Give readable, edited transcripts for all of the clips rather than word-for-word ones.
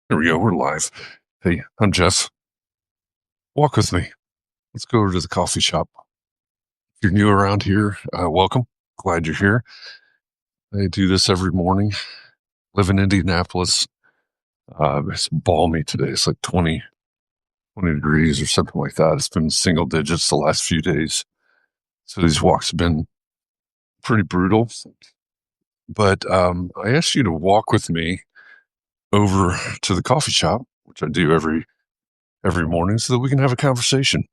There we go. We're live. Hey, I'm Jeff. Walk with me. Let's go over to the coffee shop. If you're new around here, welcome. Glad you're here. I do this every morning. Live in Indianapolis. It's balmy today. It's like 20 degrees or something like that. It's been single digits the last few days. So these walks have been pretty brutal. But I asked you to walk with me over to the coffee shop, which I do every morning, so that we can have a conversation.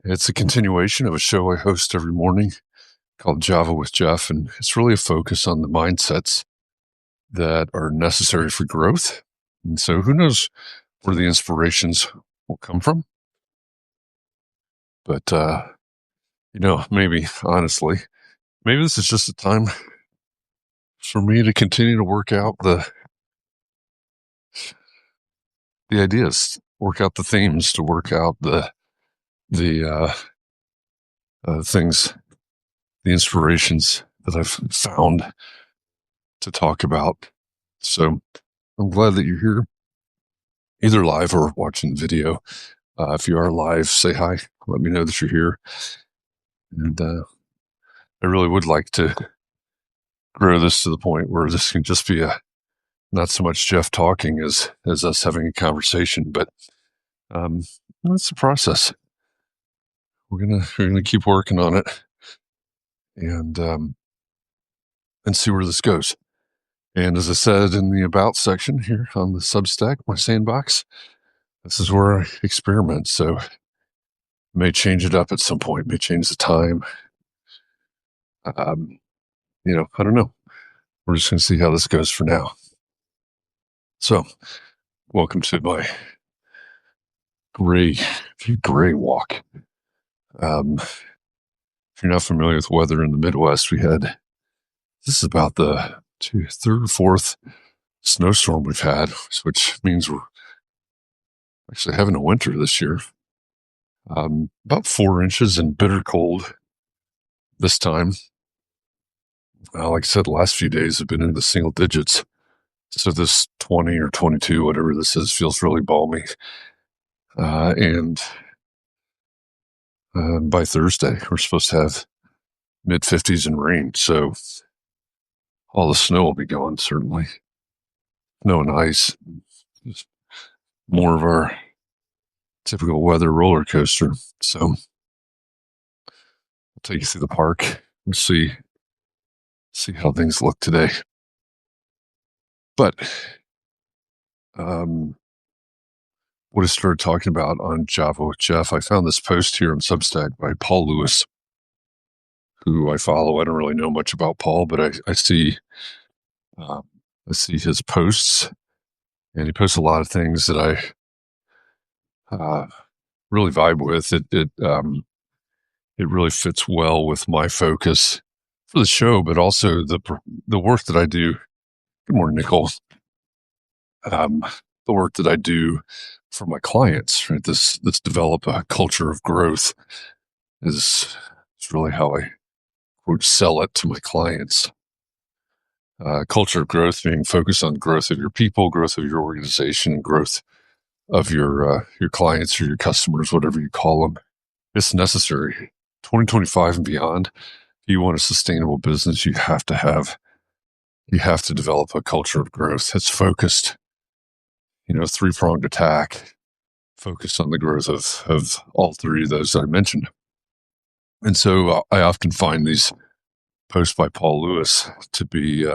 It's a continuation of a show I host every morning called Java with Jeff, and it's really a focus on the mindsets that are necessary for growth. And so who knows where the inspirations will come from? But, maybe, honestly, maybe this is just a time for me to continue to work out the ideas, work out the themes, to work out the things, the inspirations that I've found to talk about. So I'm glad that you're here, either live or watching the video. If you are live, say hi. Let me know that you're here. And I really would like to grow this to the point where this can just be not so much Jeff talking as us having a conversation. But it's a process. We're gonna keep working on it, and see where this goes. And as I said in the About section here on the Substack, my sandbox, this is where I experiment. So may change it up at some point, may change the time. I don't know. We're just going to see how this goes for now. So, welcome to my gray walk. If you're not familiar with weather in the Midwest, this is about the third or fourth snowstorm we've had, which means we're actually having a winter this year. About 4 inches and bitter cold this time. Like I said, the last few days have been in the single digits. So this 20 or 22, whatever this is, feels really balmy. And by Thursday, we're supposed to have mid-50s and rain. So all the snow will be gone, certainly. Snow and ice. Just more of our typical weather roller coaster. So I'll take you through the park and see how things look today. But what I started talking about on Java with Jeff, I found this post here on Substack by Paul Lewis, who I follow. I don't really know much about Paul, but I see his posts, and he posts a lot of things that I really vibe with. It really fits well with my focus for the show, but also the work that I do. Good morning, Nicole. The work that I do for my clients, right? This develop a culture of growth is really how I quote sell it to my clients. Culture of growth being focused on growth of your people, growth of your organization, and growth of your clients or your customers, whatever you call them. It's necessary. 2025 and beyond, if you want a sustainable business, you have to develop a culture of growth that's focused, three-pronged attack, focused on the growth of all three of those that I mentioned. And so I often find these posts by Paul Lewis to be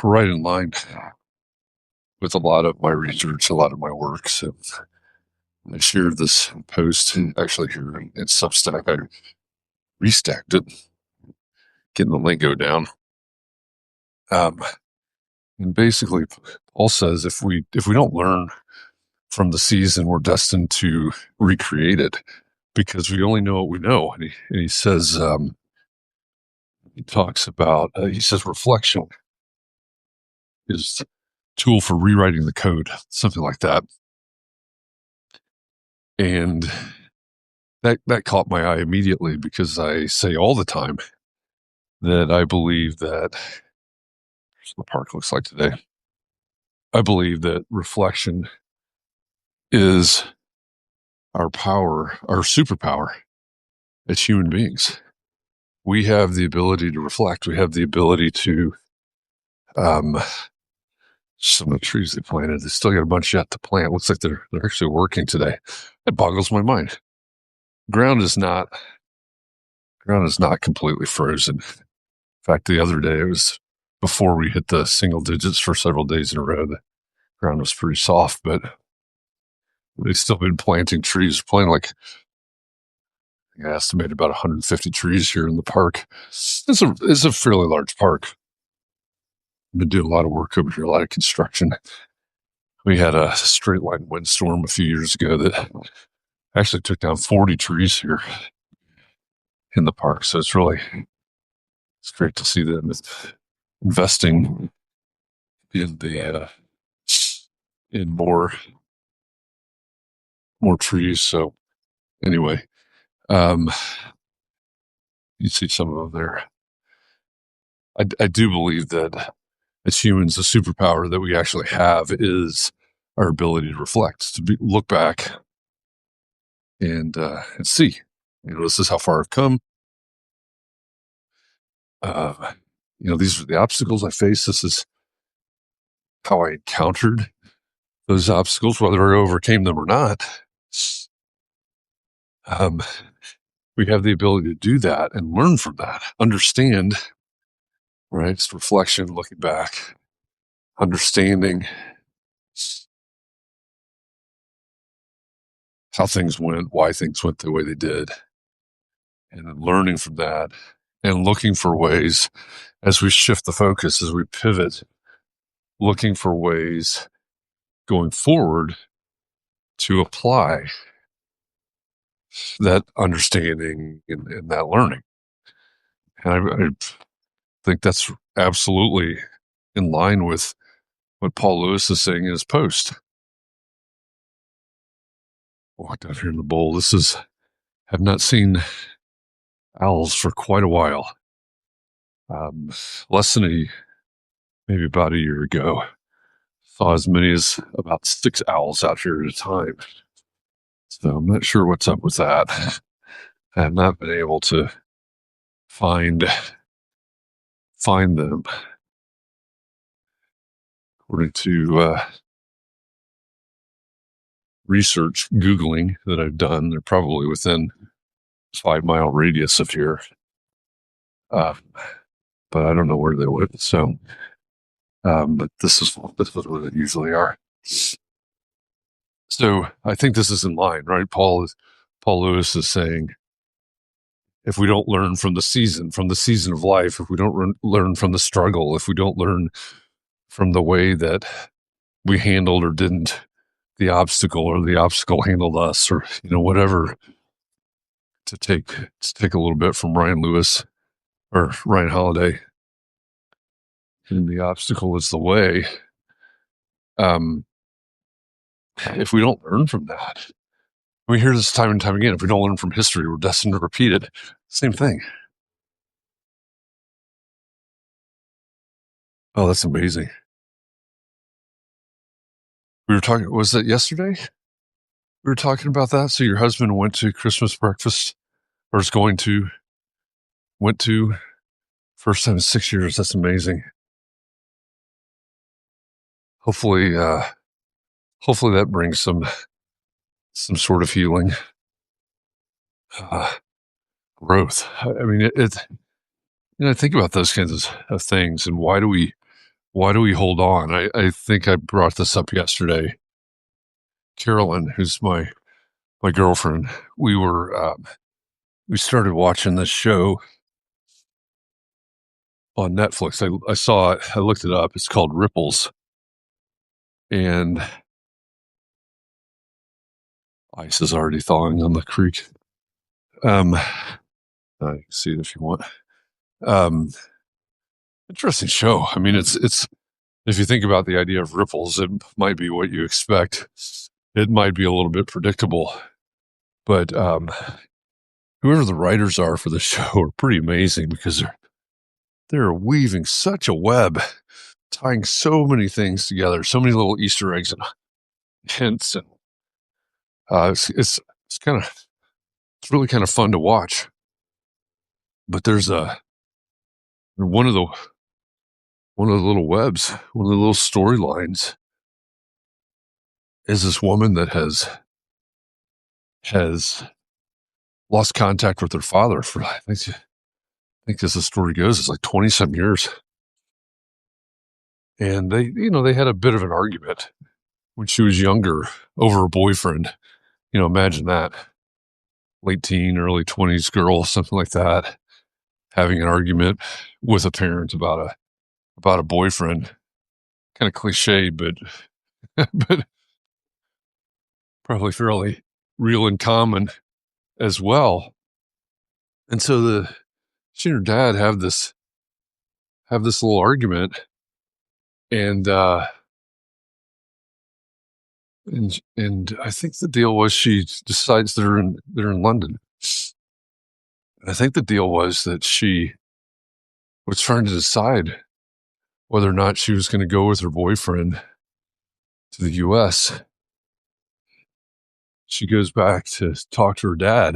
right in line with a lot of my research, a lot of my work. So I shared this post actually here in Substack. I restacked it, getting the lingo down. And basically, Paul says if we don't learn from the season, we're destined to recreate it because we only know what we know. And he says, he talks about, he says reflection is a tool for rewriting the code, something like that. And that caught my eye immediately because I say all the time that I believe that the park looks like today. I believe that reflection is our power, our superpower as human beings. We have the ability to reflect. We have the ability to, some of the trees they planted, they still got a bunch yet to plant. Looks like they're actually working today. It boggles my mind. Ground is not completely frozen. In fact, the other day, it was before we hit the single digits for several days in a row. The ground was pretty soft, but they've still been planting trees. Planting like, I estimate about 150 trees here in the park. It's a fairly large park. I've been doing a lot of work over here, a lot of construction. We had a straight line windstorm a few years ago that actually took down 40 trees here in the park. So it's great to see them investing in in more trees. So anyway, you see some of them there. I do believe that as humans, the superpower that we actually have is our ability to reflect, to look back and see, this is how far I've come. These are the obstacles I faced. This is how I encountered those obstacles, whether I overcame them or not. We have the ability to do that and learn from that, understand, right? It's reflection, looking back, understanding how things went, why things went the way they did, and then learning from that and looking for ways as we shift the focus, as we pivot, looking for ways going forward to apply that understanding and that learning. And I think that's absolutely in line with what Paul Lewis is saying in his post. Walked out here in the bowl. Have not seen owls for quite a while. Maybe about a year ago, saw as many as about 6 owls out here at a time. So I'm not sure what's up with that. I have not been able to find them. According to research, Googling that I've done, they're probably within 5-mile radius of here. But I don't know where they live. So, but this is where they usually are. So I think this is in line, right? Paul Lewis is saying, if we don't learn from the season of life, if we don't learn from the struggle, if we don't learn from the way that we handled or didn't the obstacle, or the obstacle handled us, or whatever, to take a little bit from Ryan Holiday, and the obstacle is the way. If we don't learn from that, we hear this time and time again. If we don't learn from history, we're destined to repeat it. Same thing. Oh, that's amazing. We were talking, was that yesterday? We were talking about that. So your husband went to Christmas breakfast, or went to first time in 6 years. That's amazing. Hopefully that brings some sort of healing, growth. I mean, I think about those kinds of things, and why do we hold on? I think I brought this up yesterday. Carolyn, who's my girlfriend, we started watching this show on Netflix. I saw it. I looked it up. It's called Ripples, and ice is already thawing on the creek. I can see it if you want. Interesting show. I mean, it's if you think about the idea of ripples, it might be what you expect. It might be a little bit predictable, but whoever the writers are for the show are pretty amazing, because they're weaving such a web tying so many things together, so many little Easter eggs and hints, and it's kind of it's really kind of fun to watch. But there's one of the little webs, one of the little storylines is this woman that has lost contact with her father for I think as the story goes, it's like 20 some years. And they had a bit of an argument when she was younger over a boyfriend. Imagine that. Late teen, early 20s girl, something like that, having an argument with a parent about a boyfriend. Kind of cliche, but but probably fairly real and common as well. And so she and her dad have this little argument, and and I think the deal was she decides they're in London. And I think the deal was that she was trying to decide whether or not she was going to go with her boyfriend to the U.S. She goes back to talk to her dad,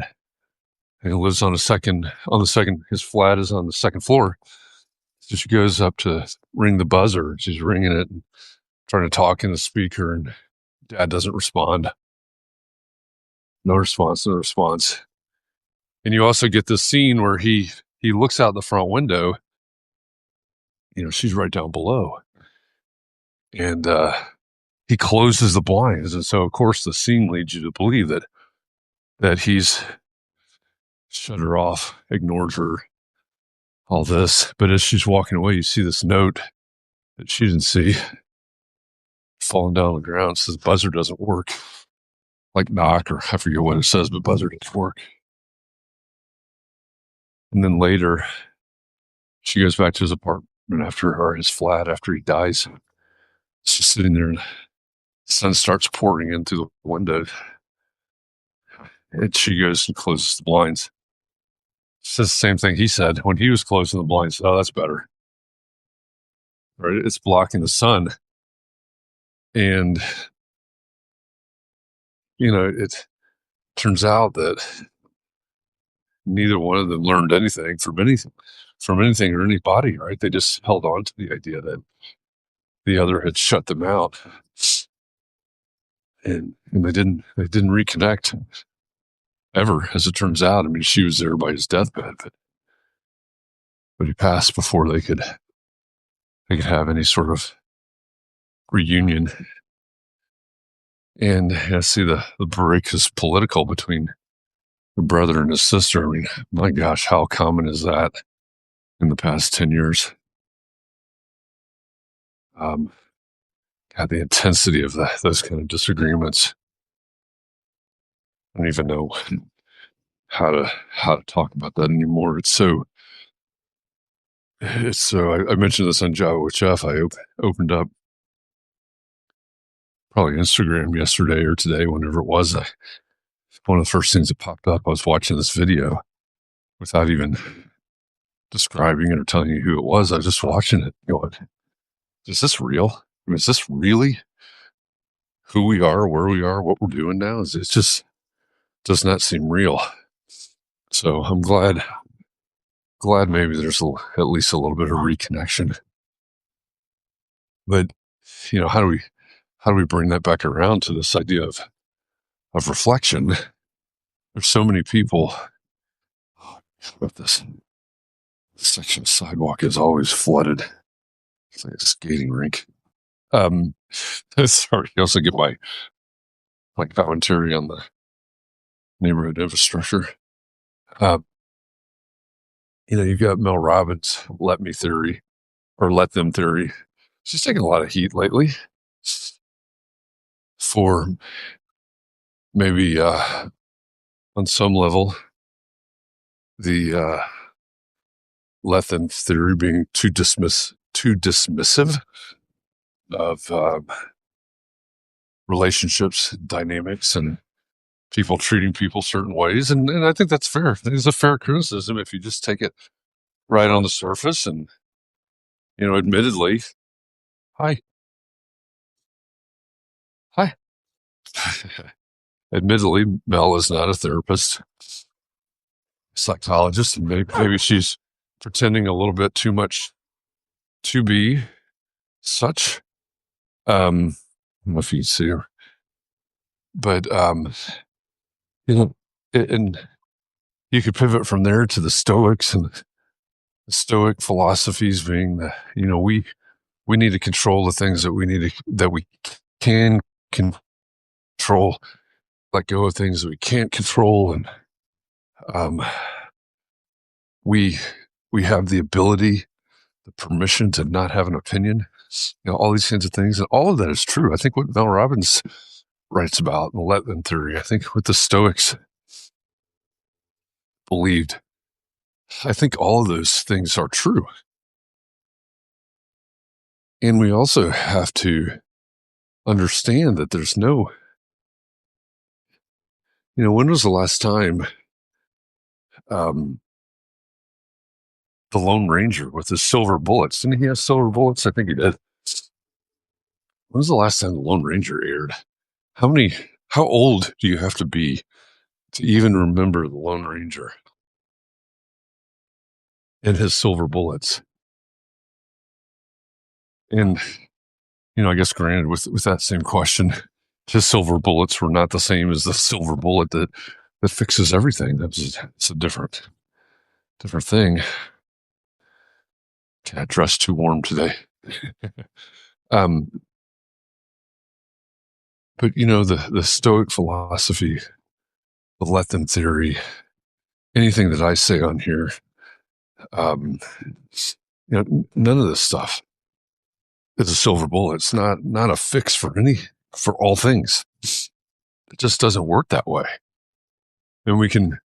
and he lives on his flat is on the second floor. So she goes up to ring the buzzer. She's ringing it and trying to talk in the speaker, and dad doesn't respond. No response. And you also get this scene where he looks out the front window. She's right down below. And he closes the blinds. And so, of course, the scene leads you to believe that he's shut her off, ignored her, all this. But as she's walking away, you see this note that she didn't see falling down on the ground. It says buzzer doesn't work. Like knock, or I forget what it says, but buzzer doesn't work. And then later, she goes back to his apartment or his flat after he dies. She's sitting there, and the sun starts pouring in through the window. And she goes and closes the blinds. She says the same thing he said when he was closing the blinds. Oh, that's better. Right? It's blocking the sun. And, it turns out that neither one of them learned anything from anything or anybody, right? They just held on to the idea that the other had shut them out. And they didn't reconnect ever, as it turns out. I mean, she was there by his deathbed, but he passed before they could have any sort of reunion. And I see the break is political between the brother and his sister. I mean, my gosh, how common is that in the past 10 years? The intensity of those kind of disagreements. I don't even know how to talk about that anymore. It's so. I mentioned this on Java with Jeff. I opened up probably Instagram yesterday or today, whenever it was. One of the first things that popped up, I was watching this video without even describing it or telling you who it was. I was just watching it going, is this real? I mean, is this really who we are, where we are, what we're doing now? It just does not seem real. So I'm glad maybe there's at least a little bit of reconnection. But, how do we bring that back around to this idea of reflection? There's so many people. About this section of sidewalk is always flooded. It's like a skating rink. Sorry, I also get my commentary on the neighborhood infrastructure. You've got Mel Robbins' let them theory. She's taking a lot of heat lately for maybe on some level the let them theory being too dismissive of relationships, dynamics, and people treating people certain ways. And I think that's fair. I think it's a fair criticism if you just take it right on the surface. And, admittedly, Hi. Hi. Admittedly, Mel is not a therapist, psychologist, and maybe she's pretending a little bit too much to be such. I don't know if you can see her, but you know, and you could pivot from there to the Stoics and the Stoic philosophies being that we need to control the things that we can control, let go of things that we can't control, and um, we we have the ability, the permission to not have an opinion. All these kinds of things, and all of that is true. I think what Mel Robbins writes about in the Letton theory, I think what the Stoics believed, I think all of those things are true. And we also have to understand that there's no, when was the last time the Lone Ranger with his silver bullets? Didn't he have silver bullets? I think he did. When was the last time the Lone Ranger aired? How old do you have to be to even remember the Lone Ranger and his silver bullets? And, I guess granted with that same question, his silver bullets were not the same as the silver bullet that fixes everything. It's a different thing. Cat dressed too warm today. um, but the Stoic philosophy, the Letton theory, anything that I say on here, none of this stuff is a silver bullet. It's not a fix for all things. It just doesn't work that way. And we can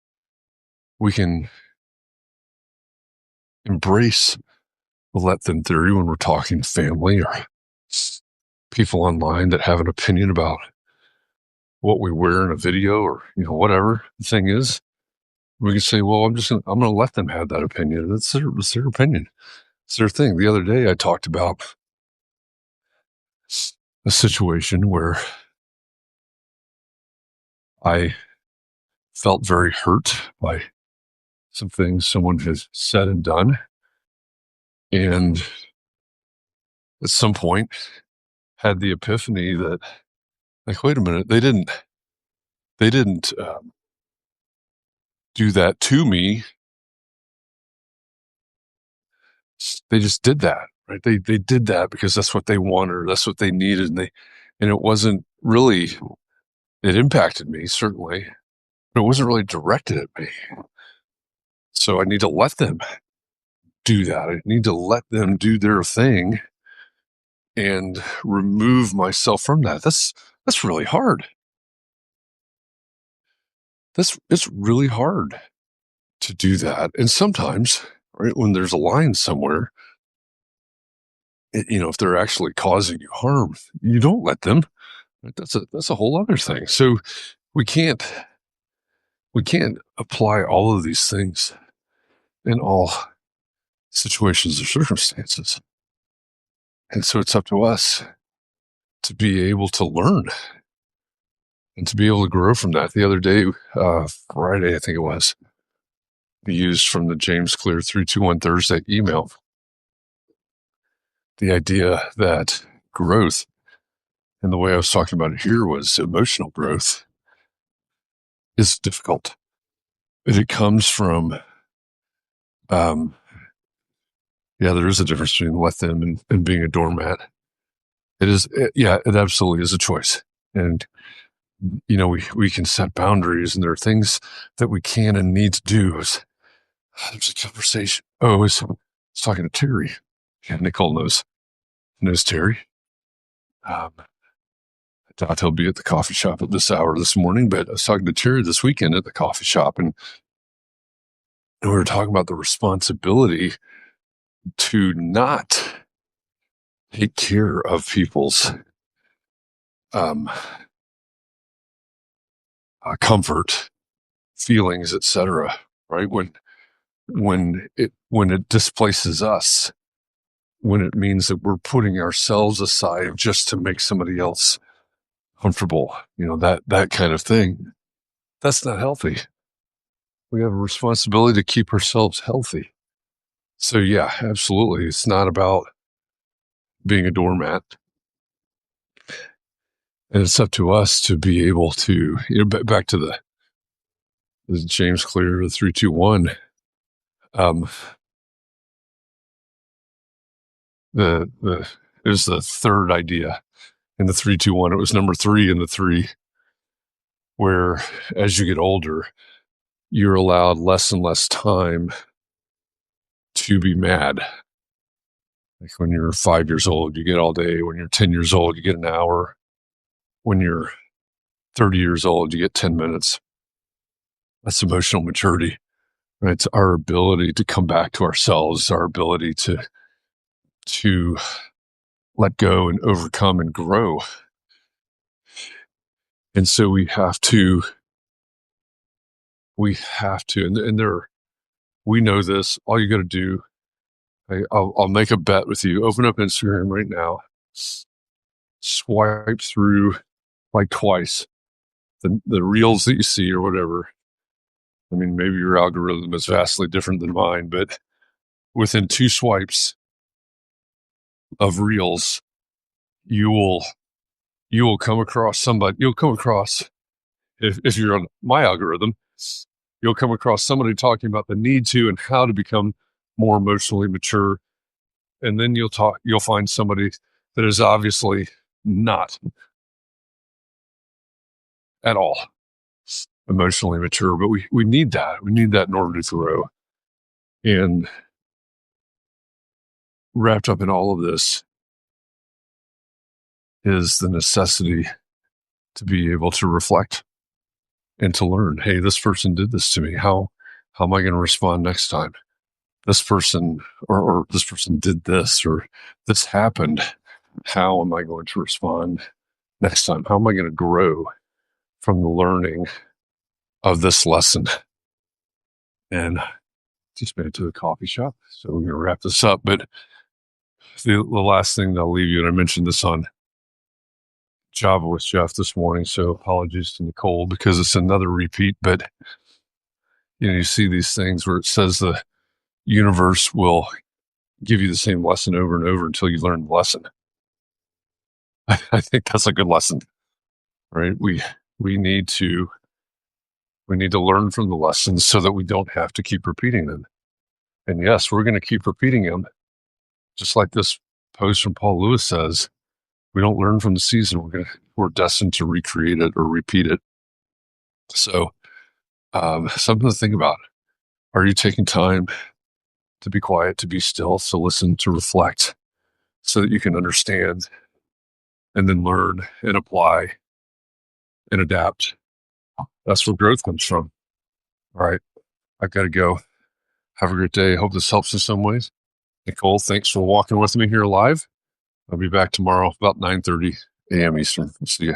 embrace the Letton theory when we're talking family or people online that have an opinion about what we wear in a video or whatever the thing is. We can say, well, I'm going to let them have that opinion. It's their opinion. It's their thing. The other day I talked about a situation where I felt very hurt by some things someone has said and done. And at some point had the epiphany that, like, wait a minute, they didn't do that to me. They just did that, right? They did that because that's what they wanted, or that's what they needed. And it wasn't really, it impacted me, certainly, but it wasn't really directed at me. So I need to let them do that. I need to let them do their thing and remove myself from that. That's really hard. It's really hard to do that. And sometimes, right, when there's a line somewhere, if they're actually causing you harm, you don't let them. Right? That's a whole other thing. So we can't apply all of these things in all situations or circumstances. And so it's up to us to be able to learn and to be able to grow from that. The other day, Friday, I think it was, we used from the James Clear 321 Thursday email the idea that growth, and the way I was talking about it here was emotional growth, is difficult. It comes from, there is a difference between let them and being a doormat. It absolutely is a choice. And, we can set boundaries, and there are things that we can and need to do. There's a conversation. I was talking to Terry. Yeah, Nicole knows Terry. I doubt he'll be at the coffee shop at this hour this morning, but I was talking to Terry this weekend at the coffee shop, and we were talking about the responsibility to not take care of people's comfort, feelings, etc. Right when it displaces us, when it means that we're putting ourselves aside just to make somebody else comfortable, that kind of thing. That's not healthy. We have a responsibility to keep ourselves healthy. So yeah, absolutely. It's not about being a doormat. And it's up to us to be able to, back to the James Clear, the 3-2-1. It was the third idea in the 3-2-1. It was number 3 in the 3, where as you get older, you're allowed less and less time to be mad. Like when you're 5 years old, you get all day. When you're 10 years old, you get an hour. When you're 30 years old, you get 10 minutes. That's emotional maturity, right? It's our ability to come back to ourselves, our ability to let go and overcome and grow. And so we have to, and we know this. All you got to do, I'll make a bet with you. Open up Instagram right now, swipe through like twice the reels that you see or whatever. I mean, maybe your algorithm is vastly different than mine, but within 2 swipes of reels, you will come across somebody. You'll come across, if you're on my algorithm, you'll come across somebody talking about the need to and how to become more emotionally mature. And then you'll find somebody that is obviously not at all emotionally mature, but we need that. We need that in order to grow. And wrapped up in all of this is the necessity to be able to reflect and to learn. Hey, this person did this to me. How am I going to respond next time? This person or this person did this, or this happened. How am I going to respond next time? How am I going to grow from the learning of this lesson? And just made it to the coffee shop. So we're going to wrap this up. But the last thing that I'll leave you, and I mentioned this on Java with Jeff this morning, so apologies to Nicole because it's another repeat, but you see these things where it says the universe will give you the same lesson over and over until you learn the lesson. I think that's a good lesson, right? We need to learn from the lessons so that we don't have to keep repeating them. And yes, we're going to keep repeating them. Just like this post from Paul Lewis says, we don't learn from the season. We're destined to recreate it or repeat it. So, something to think about. Are you taking time to be quiet, to be still, to listen, to reflect, so that you can understand and then learn and apply and adapt? That's where growth comes from. All right, I've got to go. Have a great day. I hope this helps in some ways. Nicole, thanks for walking with me here live. I'll be back tomorrow about 9:30 a.m. Eastern. See you.